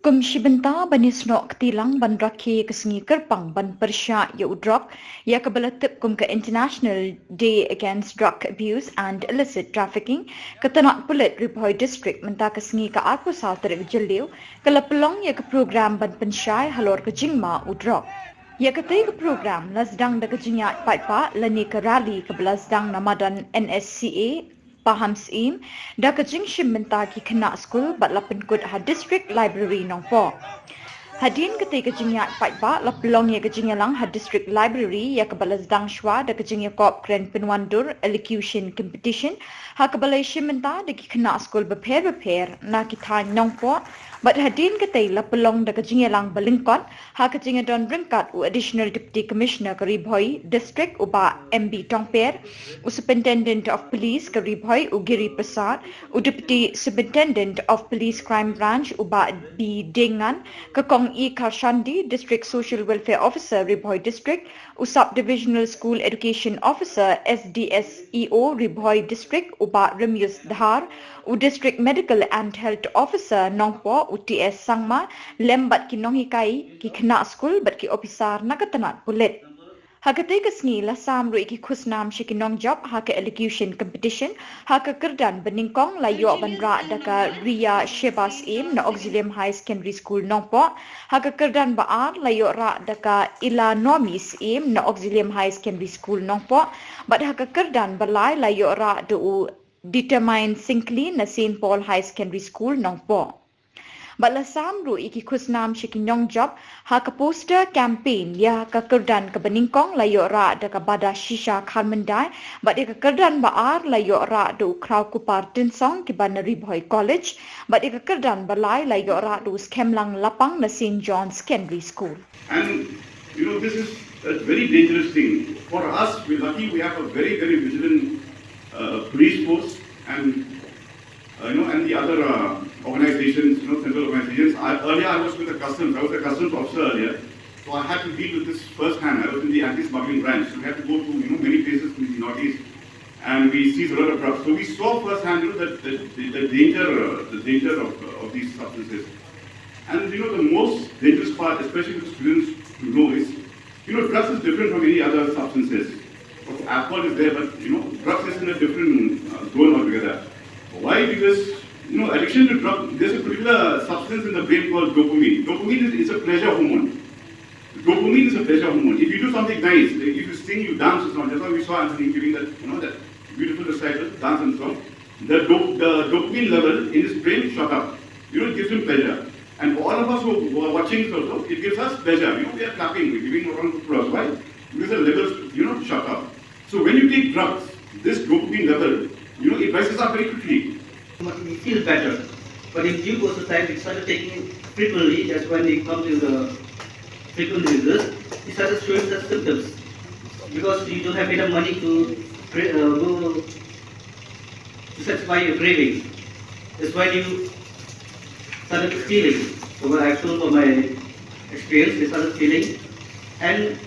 Kum shibenta banis nok tilang ban rakhi kesengi kerpang ban Pynshai ya Drok ya kebelatip kum ke International Day Against Drug Abuse and Illicit Trafficking ke Tnad Pulit Ri-Bhoi District menta kesengi ke aku sal terik jeliu ke Pynlong ya ke program ban Pynshai Halor ke Jingma Drok. Ya ketai ke program lasdang da ke jingat pat lani ke rally ke belasdang namadan NSCA Paham Sim, dah kejing shim menta ki kena skul bat lapen kut ha district library nongpo. Hadin ketika kejingat pat la pelong ya kejing lang ha district library ya kebalas dang shwa da kejing ya kop kren penwandur elocution competition ha kebalai shim menta da ki kena skul beper na ki tha nongpo. But hadin ketai la pelong da kejing lang balingkot ha kejing don ringkat u additional deputy commissioner ke Ri-Bhoi district uba MB Tongper u superintendent of police ke Ri-Bhoi u Giri Prasad u deputy superintendent of police crime branch uba B Dengan ke Kong E Karshandi district social welfare officer Ri-Bhoi district u subdivisional school education officer SDSEO Ri-Bhoi district uba Remius Dhar u district medical and health officer Nongpo UTS Sangma lembat ki nong hikai ki kena skul bat ki officer nakatanat Pulit. Hakatai kesni la sam rui ki khusnam shi ki nong job ha ke elocution competition ha ke kerdan beningkong la yo ban ra daka Ria Shebas Im na Auxilium High Secondary School Nongpo ha ke kerdan baar la yo ra daka Ila Nomis Im na Auxilium High Secondary School Nongpo bat ha ke kerdan balai la yo ra do determine Sinclair na St Paul High Secondary School Nongpo. Bala samru iki khusnam shikinyong job ha ka poster campaign ya ka kerdan ka beningkong la yo ra da ka bada shisha kharmandai ba de ka kerdan baar la yo ra do kraw kupar tinsong ki ban Ri-Bhoi College ba de ka kerdan balai la yo ra do skemlang lapang na St John's Secondary School. And this is a very dangerous thing. For us, we're lucky we have a very vigilant police force and and the other organizations, central organizations. Earlier I was with the customs. I was a customs officer earlier, so I had to deal with this firsthand. I was in the anti-smuggling branch, so we had to go to many places in the northeast, and we seized a lot of drugs. So we saw firsthand that the danger of these substances. And the most dangerous part, especially for students to know, is drugs is different from any other substances. Alcohol is there, but drugs is in a different zone altogether. Why? Because addiction to drug, there's a particular substance in the brain called dopamine. Dopamine is a pleasure hormone. Dopamine is a pleasure hormone. If you do something nice, like if you sing, you dance, or something. That's why we saw Anthony giving that that beautiful recital, dance and song. The dopamine level in his brain shot up. It gives him pleasure. And for all of us who are watching also, it gives us pleasure. We are clapping, we're giving a round of applause. Why? Because the levels shot up. So when you take drugs, this dopamine level, it rises up very quickly. We feel better. But in due course of time, we started taking frequently. That's when we come to the frequent users. We started showing the symptoms. Because you don't have enough money to go to satisfy your cravings. That's why you started stealing. So what I've told from my experience, we started stealing and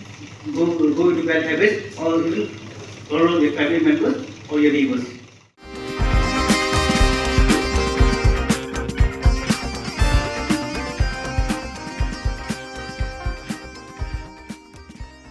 go into bad habits or even quarrel with family members or your neighbors.